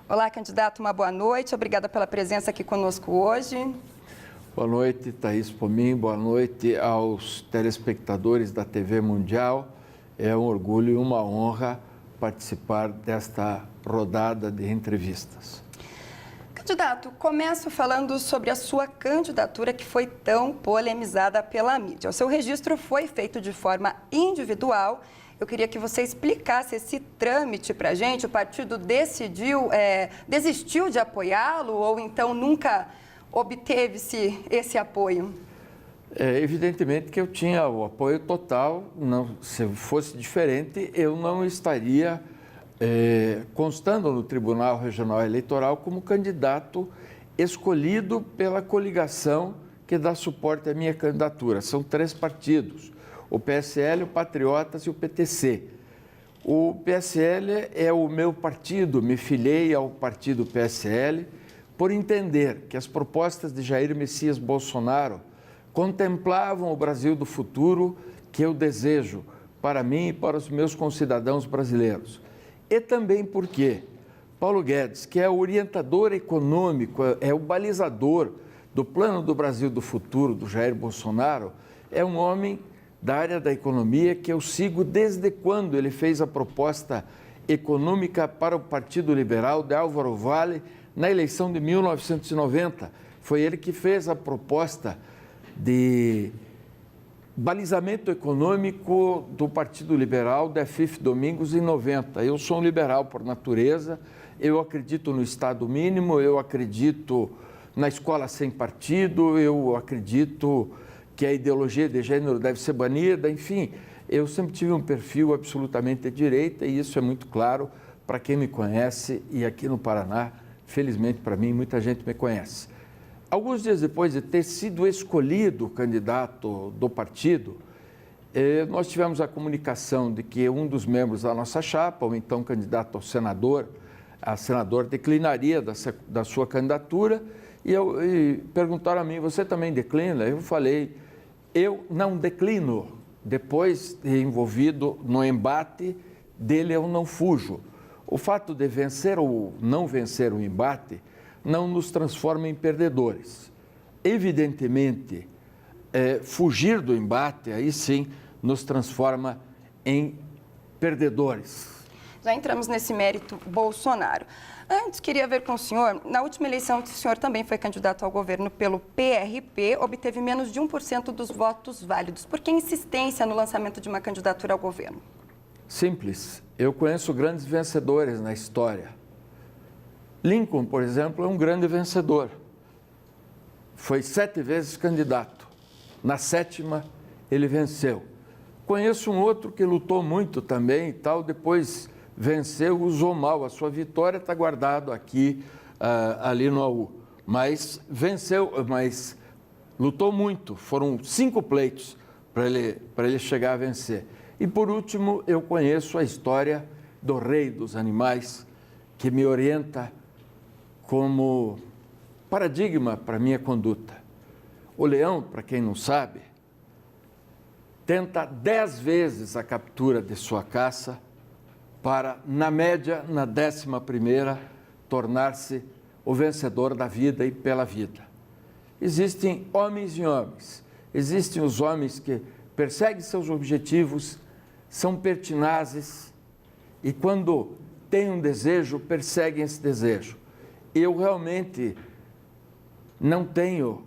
Olá, candidato, uma boa noite. Obrigada pela presença aqui conosco hoje. Boa noite, Thaís Pomin. Boa noite aos telespectadores da TV Mundial. É um orgulho e uma honra participar desta rodada de entrevistas. Candidato, começo falando sobre a sua candidatura que foi tão polemizada pela mídia. O seu registro foi feito de forma individual. Eu queria que você explicasse esse trâmite para a gente. O partido desistiu de apoiá-lo ou então nunca obteve esse apoio? Evidentemente que eu tinha o apoio total. Não, se fosse diferente, eu não estaria constando no Tribunal Regional Eleitoral como candidato escolhido pela coligação que dá suporte à minha candidatura. São 3 partidos, o PSL, o Patriotas e o PTC. O PSL é o meu partido, me filiei ao partido PSL por entender que as propostas de Jair Messias Bolsonaro contemplavam o Brasil do futuro que eu desejo para mim e para os meus concidadãos brasileiros. E também porque Paulo Guedes, que é o orientador econômico, é o balizador do plano do Brasil do futuro, do Jair Bolsonaro, é um homem da área da economia que eu sigo desde quando ele fez a proposta econômica para o Partido Liberal de Álvaro Valle na eleição de 1990. Foi ele que fez a proposta de balizamento econômico do Partido Liberal da FIF Domingos em 90. Eu sou um liberal por natureza, eu acredito no Estado mínimo, eu acredito na escola sem partido, eu acredito que a ideologia de gênero deve ser banida, enfim, eu sempre tive um perfil absolutamente de direita e isso é muito claro para quem me conhece e aqui no Paraná, felizmente para mim, muita gente me conhece. Alguns dias depois de ter sido escolhido candidato do partido, nós tivemos a comunicação de que um dos membros da nossa chapa, o então candidato a senador, declinaria da sua candidatura e perguntaram a mim, você também declina? Eu falei, eu não declino. Depois de envolvido no embate, dele eu não fujo. O fato de vencer ou não vencer o embate não nos transforma em perdedores. Evidentemente, fugir do embate, aí sim, nos transforma em perdedores. Já entramos nesse mérito Bolsonaro. Antes, queria ver com o senhor, na última eleição, o senhor também foi candidato ao governo pelo PRP, obteve menos de 1% dos votos válidos. Por que insistência no lançamento de uma candidatura ao governo? Simples. Eu conheço grandes vencedores na história. Lincoln, por exemplo, é um grande vencedor. Foi 7 vezes candidato. Na 7ª, ele venceu. Conheço um outro que lutou muito também e tal, depois venceu, usou mal. A sua vitória está guardada aqui, ali no AU. Mas venceu, mas lutou muito. Foram 5 pleitos para ele chegar a vencer. E, por último, eu conheço a história do rei dos animais, que me orienta como paradigma para a minha conduta. O leão, para quem não sabe, tenta 10 vezes a captura de sua caça para, na média, na 11ª, tornar-se o vencedor da vida e pela vida. Existem homens e homens. Existem os homens que perseguem seus objetivos, são pertinazes e, quando têm um desejo, perseguem esse desejo. Eu realmente não tenho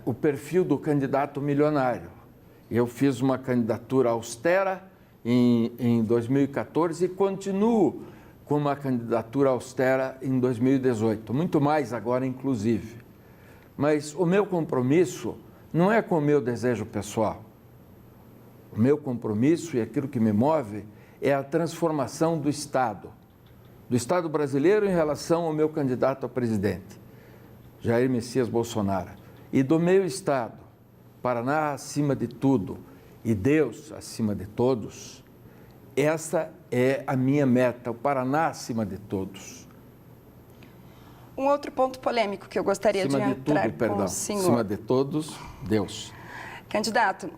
o perfil do candidato milionário. Eu fiz uma candidatura austera em 2014 e continuo com uma candidatura austera em 2018, muito mais agora, inclusive. Mas o meu compromisso não é com o meu desejo pessoal. O meu compromisso e aquilo que me move é a transformação do Estado brasileiro em relação ao meu candidato a presidente, Jair Messias Bolsonaro, e do meu Estado, Paraná acima de tudo e Deus acima de todos. Essa é a minha meta, o Paraná acima de todos. Um outro ponto polêmico que eu gostaria de entrar com o senhor. Acima de todos, Deus. Candidato,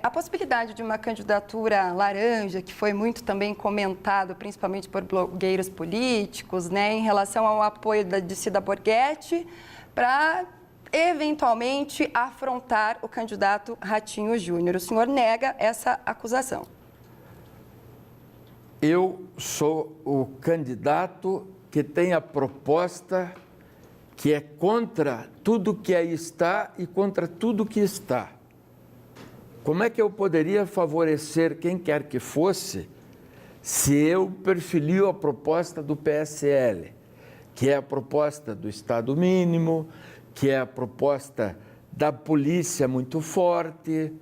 a possibilidade de uma candidatura laranja, que foi muito também comentado, principalmente por blogueiros políticos, né, em relação ao apoio de Cida Borghetti, para eventualmente afrontar o candidato Ratinho Júnior. O senhor nega essa acusação? Eu sou o candidato que tem a proposta que é contra tudo que aí está e contra tudo que está. Como é que eu poderia favorecer quem quer que fosse se eu perfilio a proposta do PSL, que é a proposta do Estado mínimo, que é a proposta da polícia muito forte,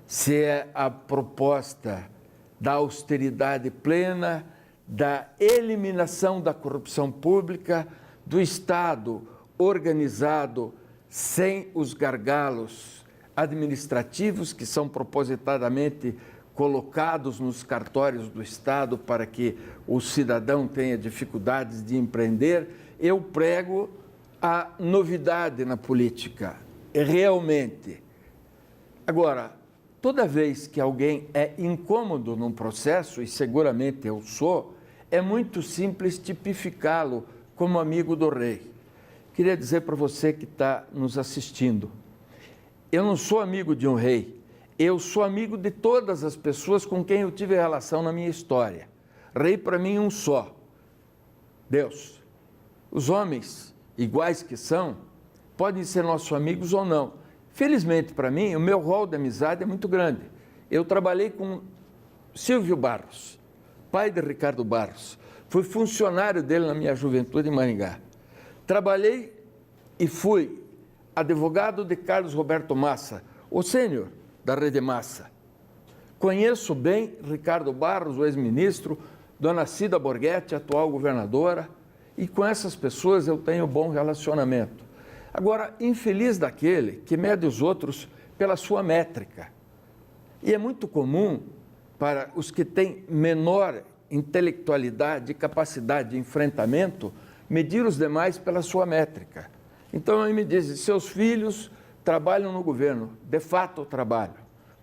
se é a proposta da austeridade plena, da eliminação da corrupção pública, do Estado organizado sem os gargalos administrativos que são propositadamente colocados nos cartórios do Estado para que o cidadão tenha dificuldades de empreender. Eu prego a novidade na política, realmente. Agora, toda vez que alguém é incômodo num processo, e seguramente eu sou, é muito simples tipificá-lo como amigo do rei. Queria dizer para você que está nos assistindo, eu não sou amigo de um rei, eu sou amigo de todas as pessoas com quem eu tive relação na minha história. Rei para mim um só, Deus. Os homens, iguais que são, podem ser nossos amigos ou não. Felizmente para mim, o meu rol de amizade é muito grande. Eu trabalhei com Silvio Barros, pai de Ricardo Barros. Fui funcionário dele na minha juventude em Maringá. Trabalhei e fui advogado de Carlos Roberto Massa, o sênior da Rede Massa. Conheço bem Ricardo Barros, o ex-ministro, dona Cida Borghetti, atual governadora, e com essas pessoas eu tenho bom relacionamento. Agora, infeliz daquele que mede os outros pela sua métrica. E é muito comum para os que têm menor intelectualidade e capacidade de enfrentamento medir os demais pela sua métrica. Então, ele me diz, seus filhos trabalham no governo. De fato, trabalho.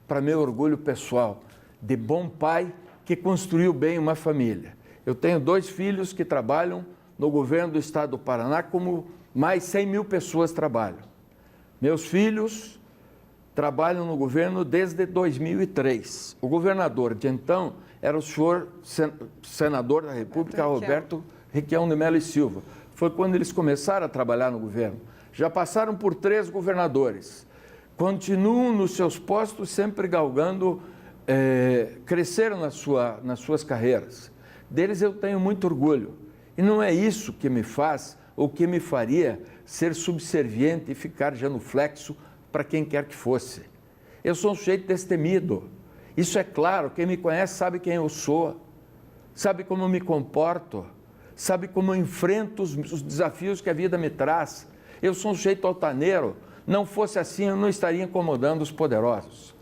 Para meu orgulho pessoal, de bom pai que construiu bem uma família. Eu tenho 2 filhos que trabalham no governo do estado do Paraná, como mais 100 mil pessoas trabalham. Meus filhos trabalham no governo desde 2003. O governador de então era o senhor senador da República, Roberto Requião de Melo e Silva. Foi quando eles começaram a trabalhar no governo. Já passaram por 3 governadores. Continuam nos seus postos, sempre galgando, cresceram nas suas carreiras. Deles eu tenho muito orgulho. E não é isso que me faz ou que me faria ser subserviente e ficar genuflexo para quem quer que fosse. Eu sou um sujeito destemido. Isso é claro, quem me conhece sabe quem eu sou, sabe como eu me comporto, sabe como eu enfrento os desafios que a vida me traz. Eu sou um sujeito altaneiro, não fosse assim eu não estaria incomodando os poderosos.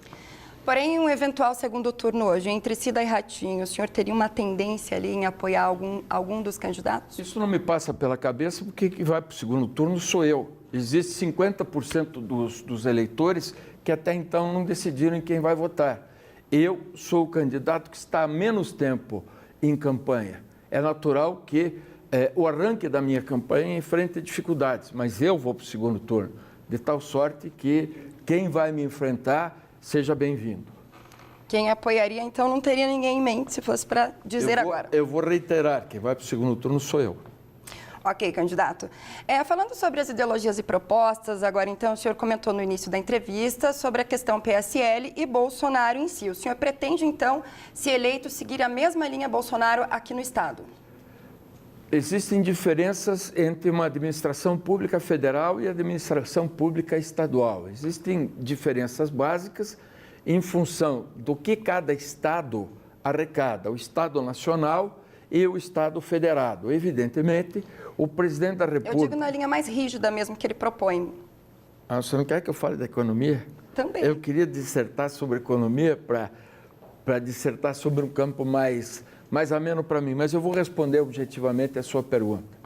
Porém, um eventual segundo turno hoje, entre Cida e Ratinho, o senhor teria uma tendência ali em apoiar algum dos candidatos? Isso não me passa pela cabeça, porque quem vai para o segundo turno sou eu. Existe 50% dos eleitores que até então não decidiram em quem vai votar. Eu sou o candidato que está há menos tempo em campanha. É natural que o arranque da minha campanha enfrente dificuldades, mas eu vou para o segundo turno, de tal sorte que quem vai me enfrentar seja bem-vindo. Quem apoiaria, então, não teria ninguém em mente, se fosse para dizer agora. Eu vou reiterar, quem vai para o segundo turno sou eu. Ok, candidato. Falando sobre as ideologias e propostas, agora, então, o senhor comentou no início da entrevista sobre a questão PSL e Bolsonaro em si. O senhor pretende, então, se eleito, seguir a mesma linha Bolsonaro aqui no Estado? Existem diferenças entre uma administração pública federal e administração pública estadual. Existem diferenças básicas em função do que cada estado arrecada, o Estado Nacional e o Estado Federado. Evidentemente, o presidente da República... Eu digo na linha mais rígida mesmo que ele propõe. Você não quer que eu fale da economia? Também. Eu queria dissertar sobre economia para dissertar sobre um campo mais ameno para mim, mas eu vou responder objetivamente a sua pergunta.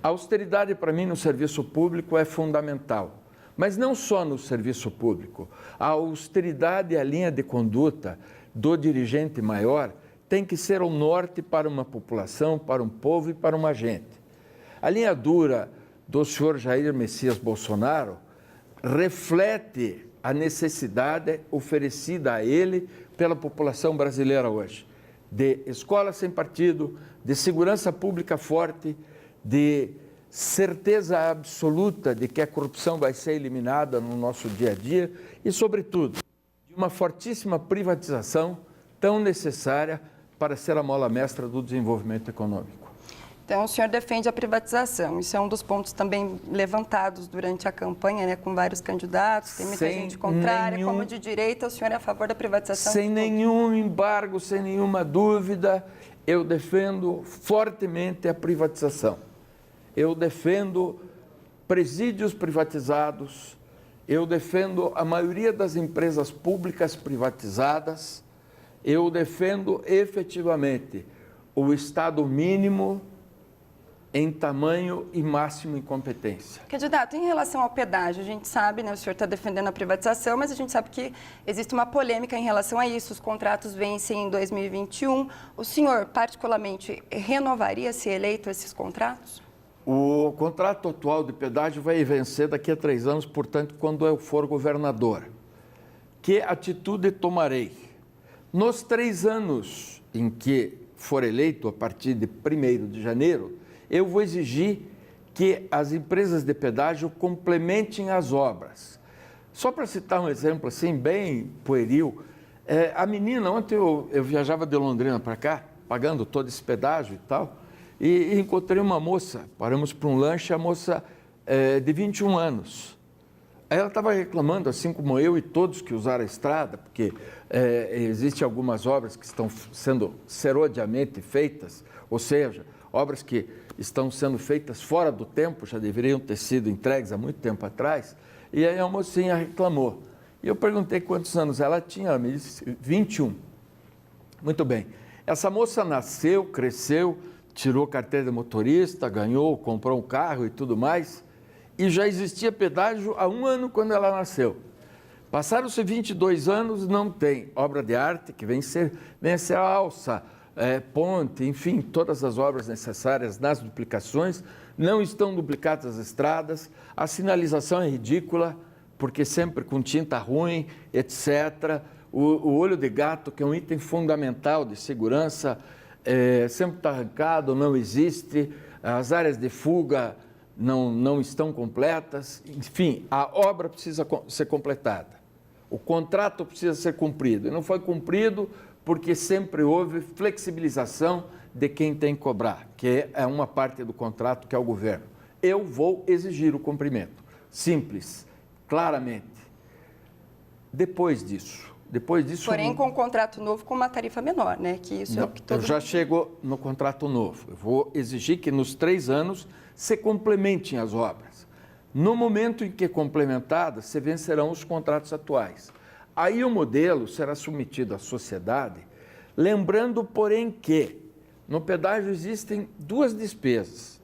A austeridade para mim no serviço público é fundamental, Mas não só no serviço público. A austeridade e a linha de conduta do dirigente maior tem que ser o norte para uma população, para um povo e para uma gente. A linha dura do senhor Jair Messias Bolsonaro reflete a necessidade oferecida a ele pela população brasileira hoje, de escola sem partido, de segurança pública forte, de certeza absoluta de que a corrupção vai ser eliminada no nosso dia a dia e, sobretudo, de uma fortíssima privatização tão necessária para ser a mola mestra do desenvolvimento econômico. Então, o senhor defende a privatização. Isso é um dos pontos também levantados durante a campanha, né, com vários candidatos. Tem muita gente contrária, como de direita, o senhor é a favor da privatização? Sem nenhum embargo, sem nenhuma dúvida, eu defendo fortemente a privatização. Eu defendo presídios privatizados, eu defendo a maioria das empresas públicas privatizadas, eu defendo efetivamente o Estado mínimo em tamanho e máximo em competência. Candidato, em relação ao pedágio, a gente sabe, né, o senhor está defendendo a privatização, mas a gente sabe que existe uma polêmica em relação a isso, os contratos vencem em 2021. O senhor, particularmente, renovaria, se eleito, esses contratos? O contrato atual de pedágio vai vencer daqui a 3 anos, portanto, quando eu for governador. Que atitude tomarei? Nos 3 anos em que for eleito, a partir de 1º de janeiro, eu vou exigir que as empresas de pedágio complementem as obras. Só para citar um exemplo assim, bem pueril, a menina, ontem eu viajava de Londrina para cá, pagando todo esse pedágio e tal, e encontrei uma moça, paramos para um lanche, a moça de 21 anos. Aí ela estava reclamando, assim como eu e todos que usaram a estrada, porque existem algumas obras que estão sendo serodiamente feitas, ou seja, obras que estão sendo feitas fora do tempo, já deveriam ter sido entregues há muito tempo atrás, e aí a mocinha reclamou. E eu perguntei quantos anos ela tinha, ela me disse 21. Muito bem. Essa moça nasceu, cresceu, tirou carteira de motorista, ganhou, comprou um carro e tudo mais, e já existia pedágio há 1 ano quando ela nasceu. Passaram-se 22 anos, não tem obra de arte, que vem ser a alça, ponte, enfim, todas as obras necessárias nas duplicações, não estão duplicadas as estradas, a sinalização é ridícula, porque sempre com tinta ruim, etc. O olho de gato, que é um item fundamental de segurança, sempre está arrancado, não existe, as áreas de fuga não estão completas, enfim, a obra precisa ser completada, o contrato precisa ser cumprido, e não foi cumprido porque sempre houve flexibilização de quem tem que cobrar, que é uma parte do contrato que é o governo. Eu vou exigir o cumprimento, simples, claramente. Depois disso... Porém, com um contrato novo, com uma tarifa menor, né? Que isso é o que todo mundo... Já chegou no contrato novo. Eu vou exigir que nos 3 anos se complementem as obras. No momento em que complementadas, se vencerão os contratos atuais. Aí o modelo será submetido à sociedade, lembrando, porém, que no pedágio existem 2 despesas.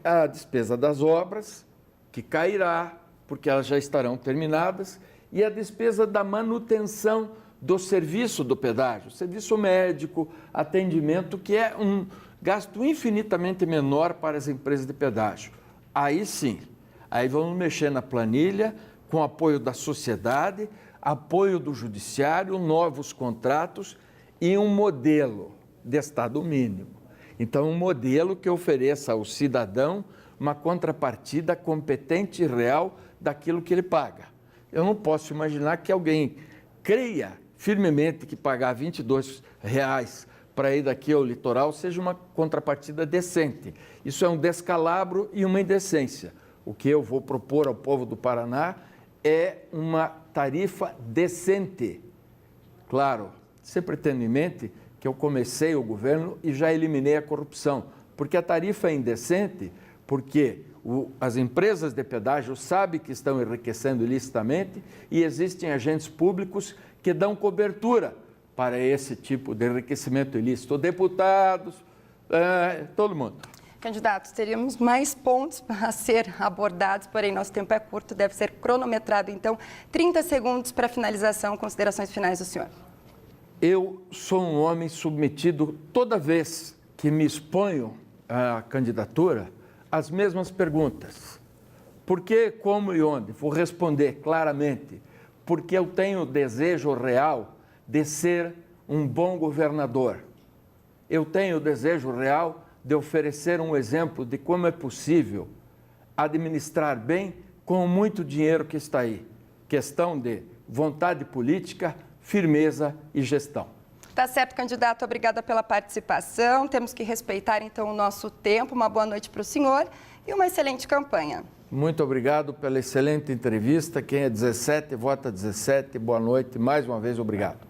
A despesa das obras, que cairá, porque elas já estarão terminadas, e a despesa da manutenção do serviço do pedágio, serviço médico, atendimento, que é um gasto infinitamente menor para as empresas de pedágio. Aí sim, aí vamos mexer na planilha, com apoio da sociedade, apoio do judiciário, novos contratos e um modelo de Estado mínimo. Então, um modelo que ofereça ao cidadão uma contrapartida competente e real daquilo que ele paga. Eu não posso imaginar que alguém creia firmemente que pagar R$22 para ir daqui ao litoral seja uma contrapartida decente. Isso é um descalabro e uma indecência. O que eu vou propor ao povo do Paraná é uma tarifa decente. Claro, sempre tendo em mente que eu comecei o governo e já eliminei a corrupção, porque a tarifa é indecente, porque as empresas de pedágio sabem que estão enriquecendo ilicitamente e existem agentes públicos que dão cobertura para esse tipo de enriquecimento ilícito. Deputados, todo mundo. Candidatos, teríamos mais pontos a ser abordados, porém nosso tempo é curto, deve ser cronometrado. Então, 30 segundos para finalização, considerações finais do senhor. Eu sou um homem submetido, toda vez que me exponho à candidatura, às mesmas perguntas. Por que, como e onde? Vou responder claramente. Porque eu tenho o desejo real de ser um bom governador. Eu tenho o desejo real de oferecer um exemplo de como é possível administrar bem com muito dinheiro que está aí. Questão de vontade política, firmeza e gestão. Tá certo, candidato. Obrigada pela participação. Temos que respeitar, então, o nosso tempo. Uma boa noite para o senhor e uma excelente campanha. Muito obrigado pela excelente entrevista. Quem é 17, vota 17. Boa noite. Mais uma vez, obrigado.